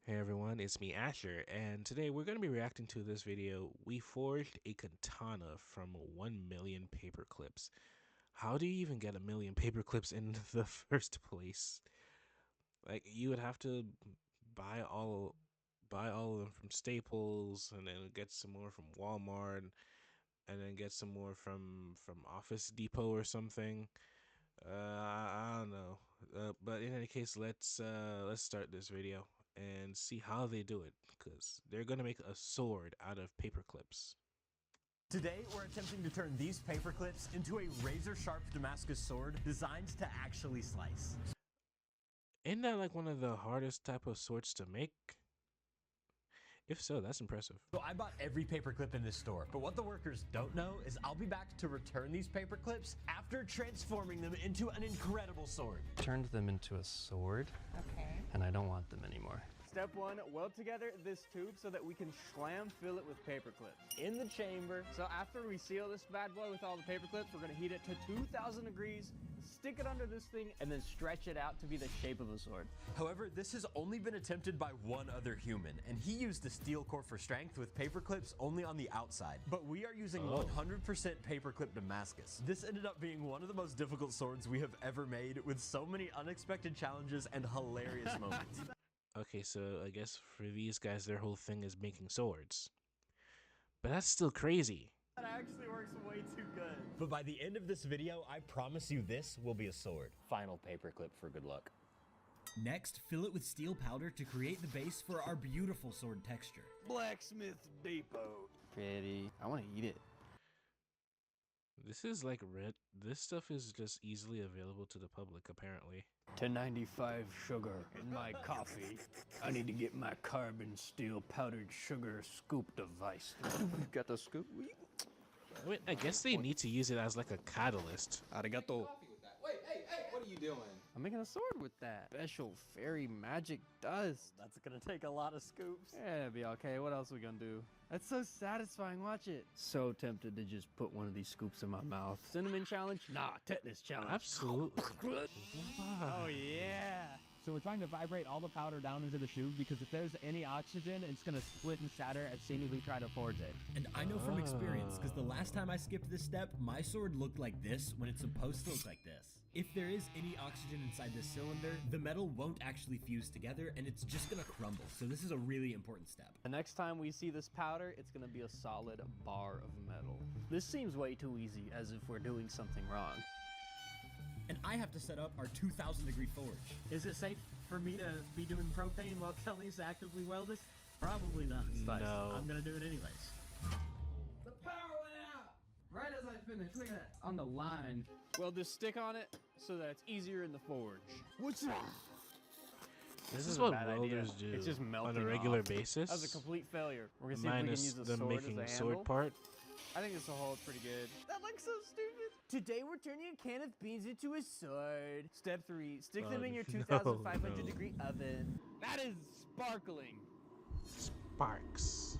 Hey everyone, it's me Asher, and today we're going to be reacting to this video. We forged a katana from 1 million paper clips. How do you even get 1 million paper clips in the first place? Like, you would have to buy all buy all of them from Staples, and then get some more from Walmart, and then get some more from Office Depot or something. I don't know. But in any case, let's start this video and see how they do it, because they're gonna make a sword out of paper clips. Today, we're attempting to turn these paper clips into a razor-sharp Damascus sword designed to actually slice. Isn't that like one of the hardest type of swords to make? If so, that's impressive. So I bought every paper clip in this store, but what the workers don't know is I'll be back to return these paper clips after transforming them into an incredible sword. Turned them into a sword. Okay. And I don't want them anymore. Step 1, weld together this tube so that we can fill it with paper clips in the chamber. So after we seal this bad boy with all the paper clips, we're gonna heat it to 2,000 degrees, stick it under this thing, and then stretch it out to be the shape of a sword. However, this has only been attempted by one other human, and he used a steel core for strength with paper clips only on the outside. But we are using 100% paperclip Damascus. This ended up being one of the most difficult swords we have ever made, with so many unexpected challenges and hilarious moments. Okay, so I guess for these guys, their whole thing is making swords. But that's still crazy. That actually works way too good. But by the end of this video, I promise you this will be a sword. Final paperclip for good luck. Next, fill it with steel powder to create the base for our beautiful sword texture. Blacksmith Depot. Pretty. I want to eat it. This is like red. This stuff is just easily available to the public, apparently. 1095 sugar in my coffee. I need to get my carbon steel powdered sugar scoop device. Got the scoop? I mean, I guess they need to use it as like a catalyst. Arigato. Wait, hey, what are you doing? I'm making a sword with that. Special fairy magic dust. That's gonna take a lot of scoops. Yeah, it'll be okay. What else are we gonna do? That's so satisfying. Watch it. So tempted to just put one of these scoops in my mouth. Cinnamon challenge? Nah, tetanus challenge. Absolutely. Oh yeah. So we're trying to vibrate all the powder down into the tube because if there's any oxygen, it's going to split and shatter as soon as we try to forge it. And I know from experience, because the last time I skipped this step, my sword looked like this when it's supposed to look like this. If there is any oxygen inside this cylinder, the metal won't actually fuse together and it's just going to crumble. So this is a really important step. The next time we see this powder, it's gonna be a solid bar of metal. This seems way too easy, as if we're doing something wrong. And I have to set up our 2,000 degree forge. Is it safe for me to be doing propane while Kelly's actively weld this? Probably not. No. I'm going to do it anyways. The power went out right as I finished. Look at that. On the line. Weld this stick on it so that it's easier in the forge. This This is is a what bad idea. welders do It's just on melting a regular off. basis. That was a complete failure. We're gonna see if we can Minus use the them sword making as the a sword handle. part. I think this will hold pretty good. That looks so stupid. Today we're turning a can of beans into a sword. Step 3, stick them in your no, 2,500 no. degree oven. That is sparkling. Sparks.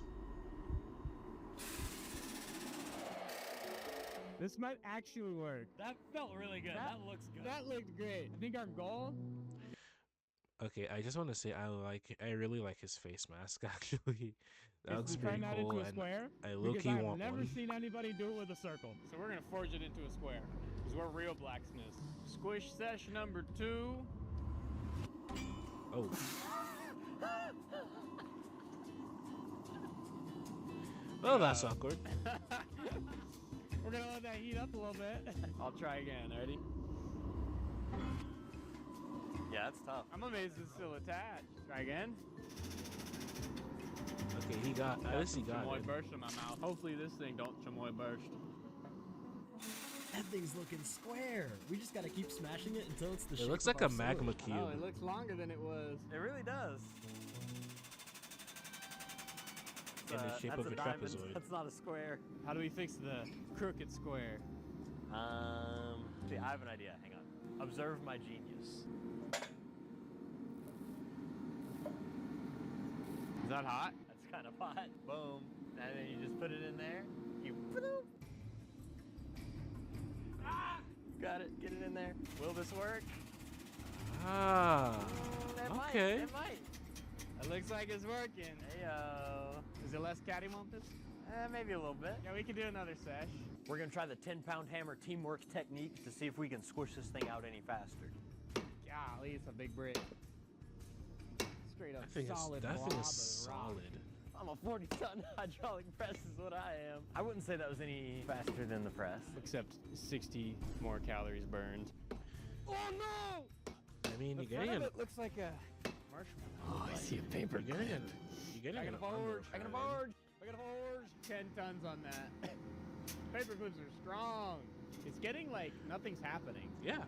This might actually work. That felt really good. That looks good. That looked great. I think our goal... Okay, I just want to say I really like his face mask. Actually, that is looks to turn pretty that cool, into a and square, I because low-key I've want never one. seen anybody do it with a circle. So we're gonna forge it into a square, because we're real blacksmiths. Squish session number 2. Oh. Well, that's awkward. We're going to let that heat up a little bit. I'll try again. Ready? Yeah, that's tough. I'm amazed it's still attached. Try again. Okay, he got. At least he got Chamoy it. burst in my mouth. Hopefully this thing don't chamoy burst. That thing's looking square. We just got to keep smashing it until it's the shape It looks of like our a magma sword. cube. Oh, it looks longer than it was. It really does. In the shape of a trapezoid. That's not a square. How do we fix the crooked square? See, I have an idea. Hang on. Observe my genius. Is that hot? That's kind of hot. Boom. And then you just put it in there. You got it. Get it in there. Will this work? Ah. It Okay. Might. It might. It looks like it's working. Heyo. Is it less cattywampus? Maybe a little bit. Yeah, we can do another sesh. We're gonna try the 10-pound hammer teamwork technique to see if we can squish this thing out any faster. Golly, it's a big brick. Straight up solid that blob thing of is rock. solid. I'm a 40-ton hydraulic press is what I am. I wouldn't say that was any faster than the press. Except 60 more calories burned. Oh no! I mean, The you're front getting of it looks like a marshmallow. Oh, I see a paper. You're getting Back in an the armor forge. Back in the frame. forge. Back in the forge. 10 tons on that. Paper clips are strong. It's getting like nothing's happening. Yeah.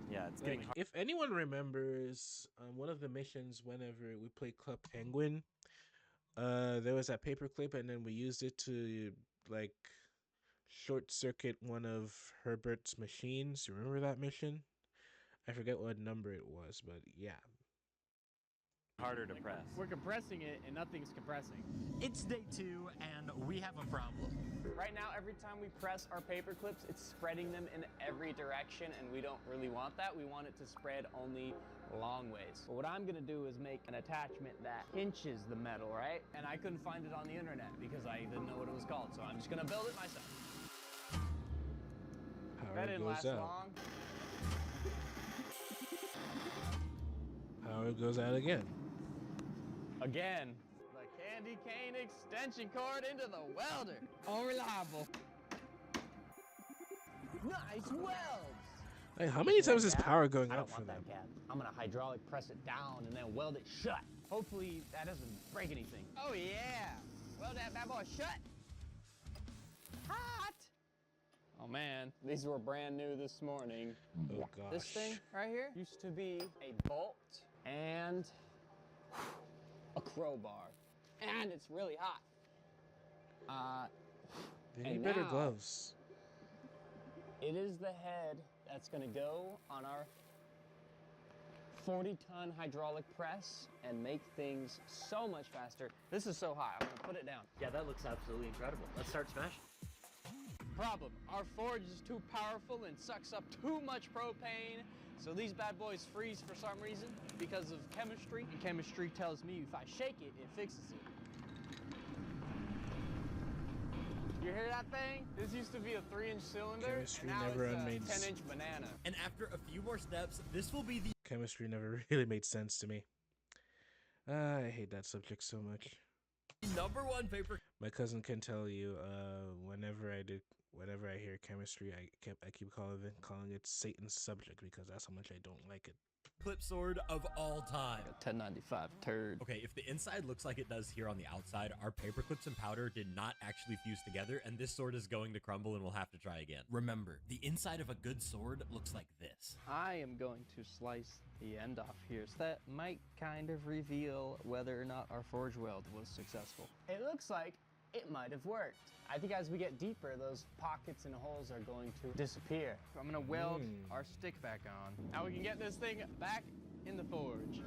Yeah, it's getting hard. If anyone remembers one of the missions whenever we played Club Penguin, there was that paperclip and then we used it to like short circuit one of Herbert's machines. You remember that mission? I forget what number it was, but yeah. Harder to press. We're compressing it and nothing's compressing. It's day 2 and we have a problem. Right now, every time we press our paper clips, it's spreading them in every direction, and we don't really want that. We want it to spread only long ways. But what I'm gonna do is make an attachment that pinches the metal, right? And I couldn't find it on the internet because I didn't know what it was called, so I'm just gonna build it myself. Power That didn't goes last out. long. Power goes out again. Again. The candy cane extension cord into the welder. All reliable. Nice welds. Hey, how many times is Cap? power going I out don't for want them? that cap. I'm gonna hydraulic press it down and then weld it shut. Hopefully that doesn't break anything. Oh yeah. Weld that bad boy shut. Hot. Oh man, these were brand new this morning. Oh gosh. This thing right here used to be a bolt and a crowbar. And it's really hot. They and need better now- gloves. It is the head that's gonna go on our 40-ton hydraulic press and make things so much faster. This is so high, I'm gonna put it down. Yeah, that looks absolutely incredible. Let's start smashing. Problem, our forge is too powerful and sucks up too much propane, so these bad boys freeze for some reason because of chemistry. And chemistry tells me if I shake it, it fixes it. You hear that thing? This used to be a 3-inch cylinder, Chemistry and now never it's made a 10-inch banana. And after a few more steps, this will be the Chemistry never really made sense to me. I hate that subject so much. #1 paper. My cousin can tell you. Whenever I hear chemistry, I keep calling it Satan's subject because that's how much I don't like it. clip sword of all time. 1095 turd. Okay, if the inside looks like it does here on the outside, our paper clips and powder did not actually fuse together, and this sword is going to crumble and we'll have to try again. Remember, the inside of a good sword looks like this. I am going to slice the end off here, so that might kind of reveal whether or not our forge weld was successful. It looks like it might have worked. I think as we get deeper, those pockets and holes are going to disappear. I'm gonna weld our stick back on. Now we can get this thing back in the forge.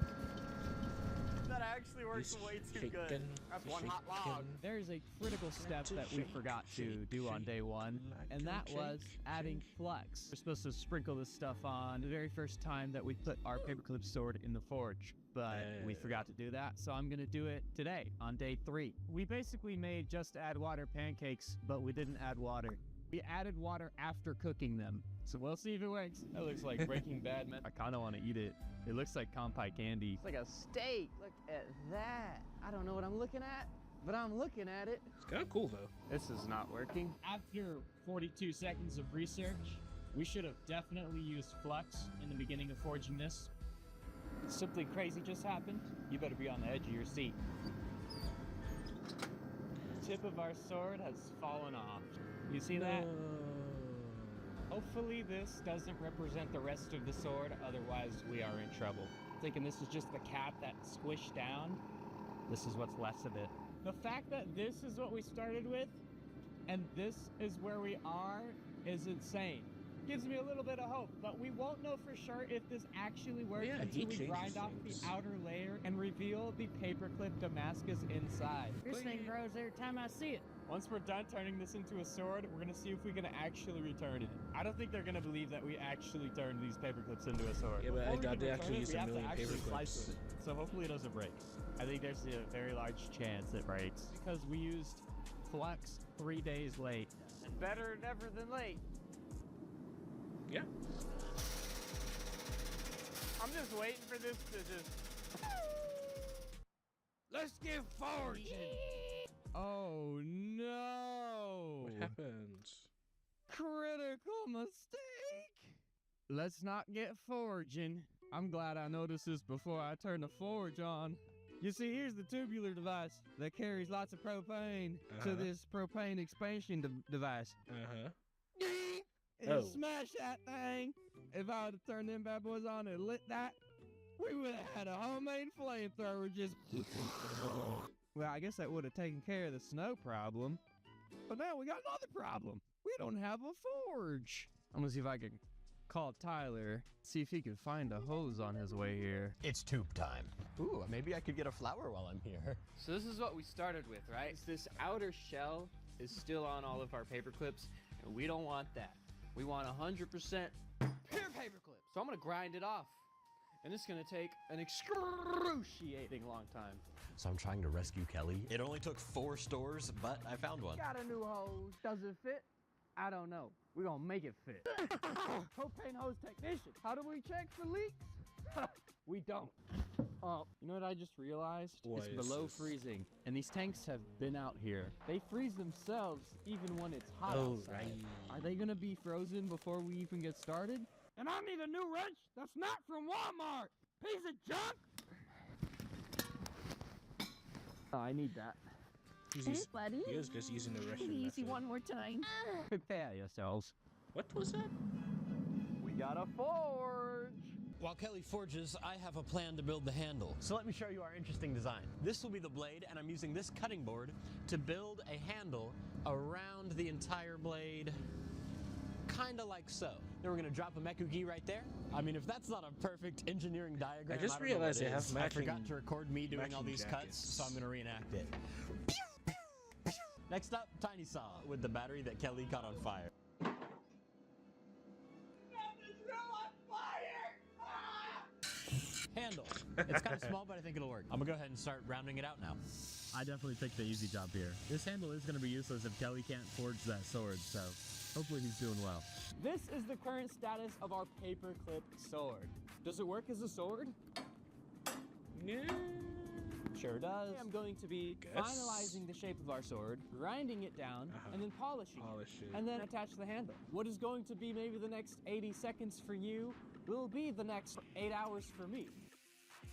That actually works way too good. That's one hot log. There's a critical step that we forgot to do on day 1, and that was adding flux. We're supposed to sprinkle this stuff on the very first time that we put our paperclip sword in the forge, but we forgot to do that, so I'm gonna do it today on day 3. We basically made just add water pancakes, but we didn't add water. We added water after cooking them, so we'll see if it works. That looks like Breaking Bad, man. I kinda wanna eat it. It looks like Kampai candy. It's like a steak. Look at that. I don't know what I'm looking at, but I'm looking at it. It's kind of cool though. This is not working. After 42 seconds of research, we should have definitely used flux in the beginning of forging this. Something crazy just happened. You better be on the edge of your seat. The tip of our sword has fallen off. You see that? Hopefully this doesn't represent the rest of the sword, otherwise we are in trouble. Thinking this is just the cap that squished down. This is what's left of it. The fact that this is what we started with, and this is where we are, is insane. gives me a little bit of hope, but we won't know for sure if this actually works Yeah, until he we changes grind off things. the outer layer and reveal the paperclip Damascus inside. This thing grows every time I see it. Once we're done turning this into a sword, we're gonna see if we can actually return it. I don't think they're gonna believe that we actually turned these paperclips into a sword. Yeah, but I Before we doubt can they return actually it, use we a have to million actually slice paperclips. it. So hopefully it doesn't break. I think there's a very large chance it breaks because we used flux 3 days late. And better never than late. Yeah. I'm just waiting for this to just... Let's get forging! Oh no! What happened? Critical mistake! Let's not get forging. I'm glad I noticed this before I turned the forge on. You see, here's the tubular device that carries lots of propane to this propane expansion device. And Oh. smash that thing. If I would have turned them bad boys on and lit that, we would have had a homemade flamethrower just... Well, I guess that would have taken care of the snow problem. But now we got another problem. We don't have a forge. I'm gonna see if I can call Tyler, see if he can find a hose on his way here. It's tube time. Ooh, maybe I could get a flower while I'm here. So this is what we started with, right? This outer shell is still on all of our paper clips, and we don't want that. We want 100% pure paper clips. So I'm gonna grind it off. And it's gonna take an excruciating long time. So I'm trying to rescue Kelly. It only took 4 stores, but I found one. Got a new hose. Does it fit? I don't know. We're gonna make it fit. Propane hose technician. How do we check for leaks? We don't. You know what I just realized? What It's is below this? freezing, and these tanks have been out here. They freeze themselves even when it's hot outside. Are they gonna be frozen before we even get started? And I need a new wrench that's not from Walmart! Piece of junk! Oh, I need that. He's buddy. he was just using the Take it Russian easy method. one more time. Prepare yourselves. What was that? We got a forge. While Kelly forges, I have a plan to build the handle. So let me show you our interesting design. This will be the blade, and I'm using this cutting board to build a handle around the entire blade, kinda like so. Then we're gonna drop a Mekugi right there. I mean, if that's not a perfect engineering diagram, I just don't know what realized they is. have I forgot matching- to record me doing all matching these cuts, jackets. so I'm gonna reenact it. Next up, Tiny Saw with the battery that Kelly caught on fire. Handle. It's kind of small, but I think it'll work. I'm gonna go ahead and start rounding it out now. I definitely picked the easy job here. This handle is going to be useless if Kelly can't forge that sword, so hopefully he's doing well. This is the current status of our paperclip sword. Does it work as a sword? Yeah. Sure does. I'm going to be Guess. finalizing the shape of our sword, grinding it down, and then polishing Polish it. and then attach the handle. What is going to be maybe the next 80 seconds for you will be the next 8 hours for me.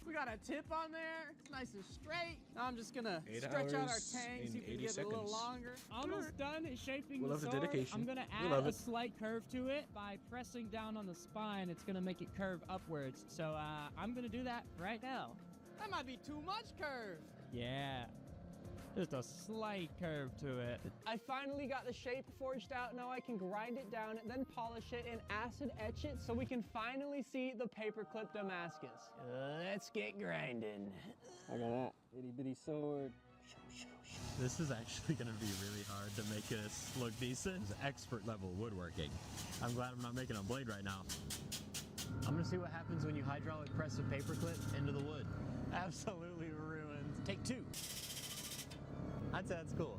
We got a tip on there. It's nice and straight. Now I'm just gonna 8 stretch out our hours tank so in you can 80 get it a little seconds. longer. Almost done shaping We the love the sword. dedication. I'm gonna We add love a it. slight curve to it by pressing down on the spine. It's gonna make it curve upwards. So I'm gonna do that right now. That might be too much curve. Yeah. Just a slight curve to it. I finally got the shape forged out. Now I can grind it down, then polish it and acid etch it so we can finally see the paperclip Damascus. Let's get grinding. I got that itty bitty sword. This is actually going to be really hard to make this look decent. It's expert level woodworking. I'm glad I'm not making a blade right now. I'm gonna see what happens when you hydraulic press a paperclip into the wood. Absolutely ruined. Take 2. I'd say that's cool.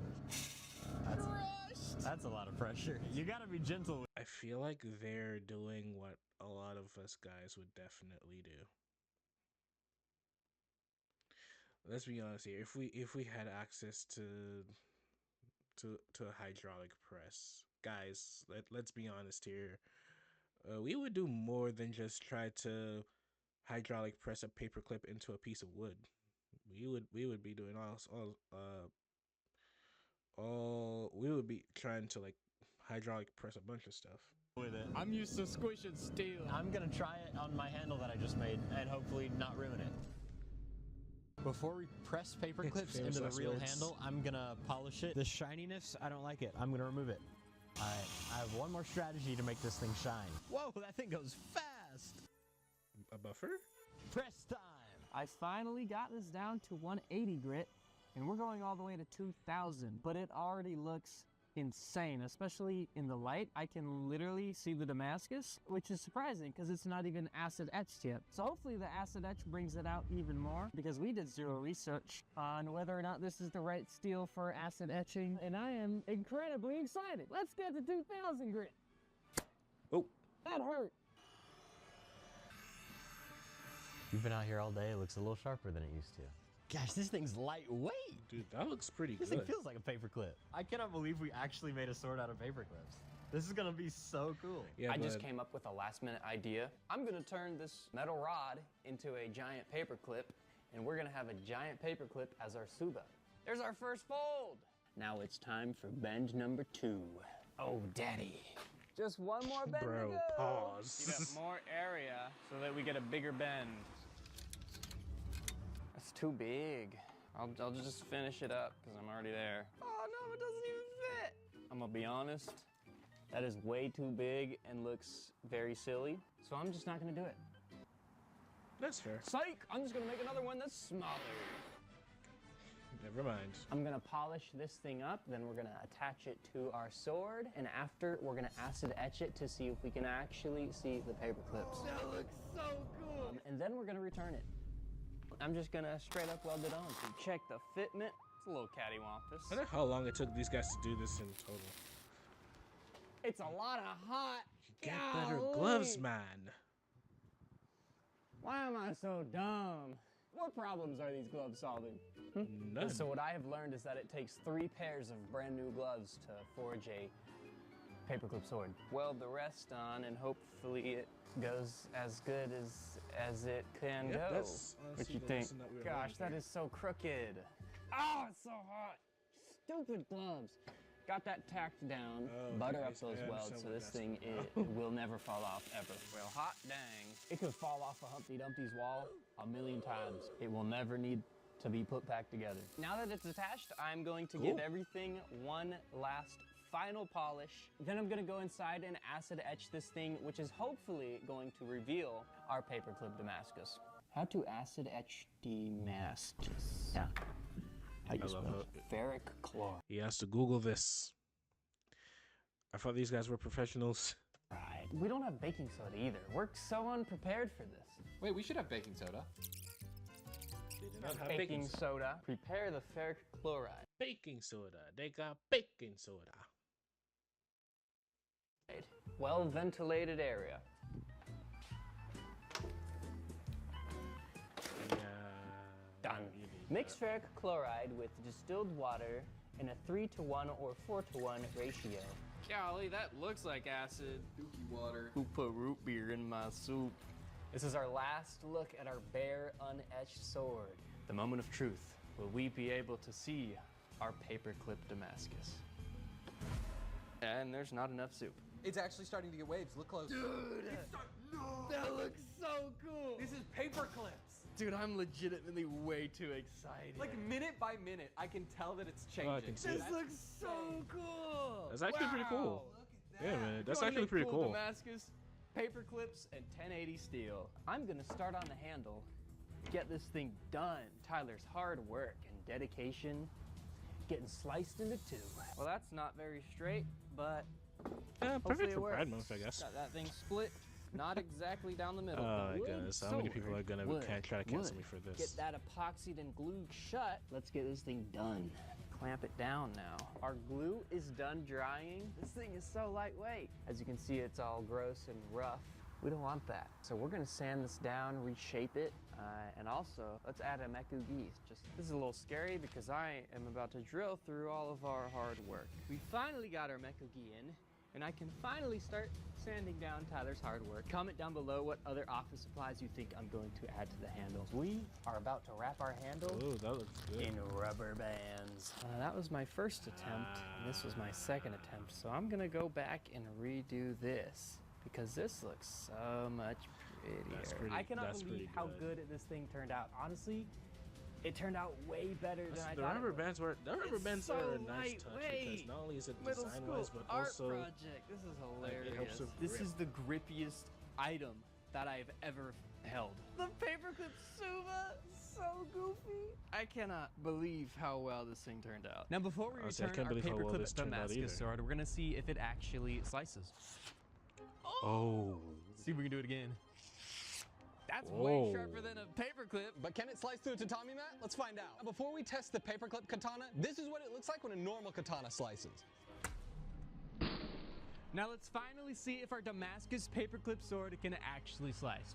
That's a lot of pressure. You gotta be gentle with I feel like they're doing what a lot of us guys would definitely do. Let's be honest here. If we had access to a hydraulic press, guys, let's be honest here. We would do more than just try to hydraulic press a paperclip into a piece of wood. We would be doing we would be trying to like hydraulic press a bunch of stuff. it. I'm used to squishing steel. I'm gonna try it on my handle that I just made and hopefully not ruin it. Before we press paper clips Famous into the last real words. handle, I'm gonna polish it. The shininess, I don't like it. I'm gonna remove it. Alright, I have one more strategy to make this thing shine. Whoa, that thing goes fast! A buffer? Press time! I finally got this down to 180 grit, and we're going all the way to 2000, but it already looks insane, especially in the light. I can literally see the Damascus, which is surprising because it's not even acid etched yet. So hopefully the acid etch brings it out even more, because we did zero research on whether or not this is the right steel for acid etching, and I am incredibly excited. Let's get to 2000 grit. Oh. That hurt. You've been out here all day, it looks a little sharper than it used to. Gosh, this thing's lightweight! Dude, that looks pretty This good. thing feels like a paperclip. I cannot believe we actually made a sword out of paperclips. This is gonna be so cool. Yeah, I just but came up with a last-minute idea. I'm gonna turn this metal rod into a giant paperclip, and we're gonna have a giant paperclip as our Suba. There's our first fold. Now it's time for bend number 2. Oh, daddy. Just one more bend bro, to go. pause. You got more area so that we get a bigger bend. That's too big. I'll just finish it up because I'm already there. Oh no, it doesn't even fit. I'm gonna be honest, that is way too big and looks very silly. So I'm just not gonna do it. That's fair. Psych! I'm just gonna make another one that's smaller. Never mind. I'm gonna polish this thing up, then we're gonna attach it to our sword, and after we're gonna acid etch it to see if we can actually see the paper clips. That looks so cool. And then we're gonna return it. I'm just gonna straight up weld it on. Check the fitment. It's a little cattywampus. I wonder how long it took these guys to do this in total. It's a lot of hot. Get better Golly. gloves, man. Why am I so dumb? What problems are these gloves solving? None. So what I have learned is that it takes 3 pairs of brand new gloves to forge a paperclip sword. Weld the rest on and hopefully it goes as good as it can Yeah, go. that's What honestly you the think? lesson that we were Gosh, that learning is so crooked. Oh, it's so hot. Stupid gloves. Got that tacked down, Oh, butter okay, up so those I welds understand so what this that's thing will never fall off ever. Well, hot dang. It could fall off a Humpty Dumpty's wall a million times. It will never need to be put back together. Now that it's attached, I'm going to give everything one last final polish. Then I'm gonna go inside and acid etch this thing, which is hopefully going to reveal our paperclip Damascus. How to acid etch Damascus? Yeah. How you spell ferric chloride. He has to Google this. I thought these guys were professionals. We don't have baking soda either. We're so unprepared for this. Wait, we should have baking soda. They do not have Baking soda. Prepare the ferric chloride. Baking soda. They got baking soda. Well-ventilated area. Yeah. Done. Mix ferric chloride with distilled water in a 3-to-1 or 4-to-1 ratio. Golly, that looks like acid. Dookie water. Who put root beer in my soup? This is our last look at our bare, unetched sword. The moment of truth. Will we be able to see our paperclip Damascus? And there's not enough soup. It's actually starting to get waves. Look close. Dude, that looks so cool. This is paperclips. Dude, I'm legitimately way too excited. Like minute by minute, I can tell that it's changing. Oh, I can see this it. looks so cool. That's actually pretty cool. Yeah, man. That's actually pretty cool. Damascus, paper clips, and 1080 steel. I'm gonna start on the handle, get this thing done. Tyler's hard work and dedication getting sliced into 2. Well, that's not very straight, but Yeah, hopefully perfect it for works. Pride Month, I guess. Got that thing split, not exactly down the middle. Oh my Wood, goodness, how many people are gonna wood, try to cancel wood. me for this? Get that epoxied and glued shut. Let's get this thing done. Clamp it down now. Our glue is done drying. This thing is so lightweight. As you can see, it's all gross and rough. We don't want that. So we're gonna sand this down, reshape it, and also let's add a mekugi. This is a little scary because I am about to drill through all of our hard work. We finally got our mekugi in, and I can finally start sanding down Tyler's hard work. Comment down below what other office supplies you think I'm going to add to the handles. We are about to wrap our handle Oh, that looks good. in rubber bands. That was my first attempt, and this was my second attempt. So I'm gonna go back and redo this because this looks so much prettier. That's pretty- I cannot that's believe pretty how good. good this thing turned out. Honestly, It turned out way better than I The thought. rubber bands were It's so are a nice touch because lightweight. not only is it Middle design school wise, but art also project. This is hilarious. it helps with This grip. is the grippiest item that I've ever held. The paperclip Suva, so goofy. I cannot believe how well this thing turned out. Now, before we Honestly, I return can't our believe how well paperclip this turned out either. Damascus sword, we're gonna see if it actually slices. Oh. See if we can do it again. That's Whoa. way sharper than a paperclip. But can it slice through a tatami mat? Let's find out. Before we test the paperclip katana, this is what it looks like when a normal katana slices. Now let's finally see if our Damascus paperclip sword can actually slice.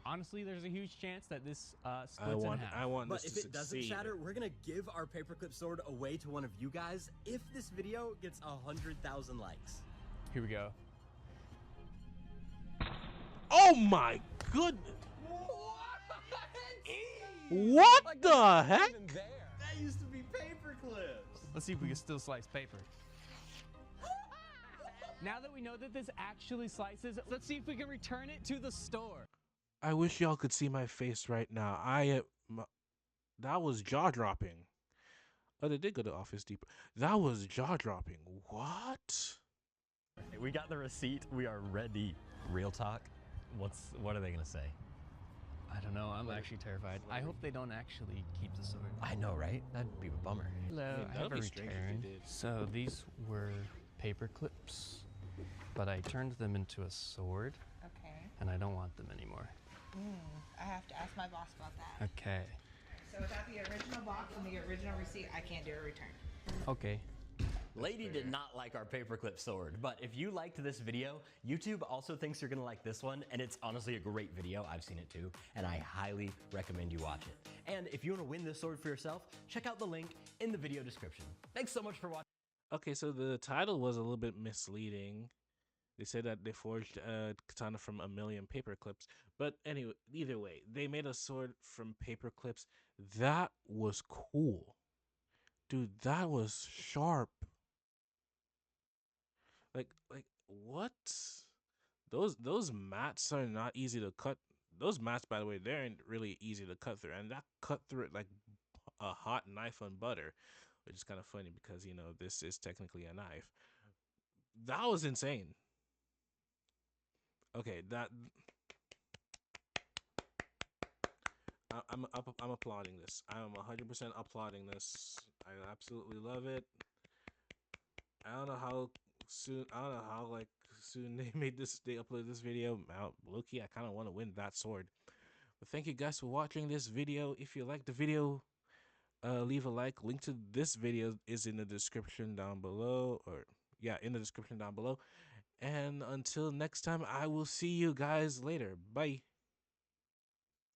Honestly, there's a huge chance that this splits in half. I want But this if to it doesn't succeed. shatter, we're gonna give our paperclip sword away to one of you guys if this video gets 100,000 likes. Here we go. Oh my goodness! What Like, the that's not heck? even there. That used to be paperclips. Let's see if we can still slice paper. Now that we know that this actually slices, let's see if we can return it to the store. I wish y'all could see my face right now. That was jaw dropping. Oh, they did go to Office Depot. That was jaw dropping. What? We got the receipt. We are ready. Real talk. What are they gonna say? I don't know. I'm actually terrified. I hope they don't actually keep the sword. I know, right? That'd be a bummer. Hello, I mean, I that have would a be strange if they return. did. So these were paper clips, but I turned them into a sword, Okay. and I don't want them anymore. I have to ask my boss about that. Okay. So without the original box and the original receipt, I can't do a return. Okay. Lady did not like our paperclip sword, but if you liked this video, YouTube also thinks you're gonna like this one, and it's honestly a great video. I've seen it too, and I highly recommend you watch it. And if you wanna win this sword for yourself, check out the link in the video description. Thanks so much for watching. Okay, so the title was a little bit misleading. They said that they forged a katana from 1,000,000 paper clips. But anyway, either way, they made a sword from paper clips. That was cool. Dude, that was sharp. Like what? Those mats are not easy to cut. Those mats, by the way, they aren't really easy to cut through. And that cut through it like a hot knife on butter, which is kind of funny because, you know, this is technically a knife. That was insane. Okay, I'm applauding this. I'm 100% applauding this. I absolutely love it. I don't know how soon. I don't know how soon they uploaded this video. Low-key, I kind of want to win that sword. But thank you guys for watching this video. If you liked the video, leave a like. Link to this video is in the description down below, in the description down below. And until next time, I will see you guys later. Bye.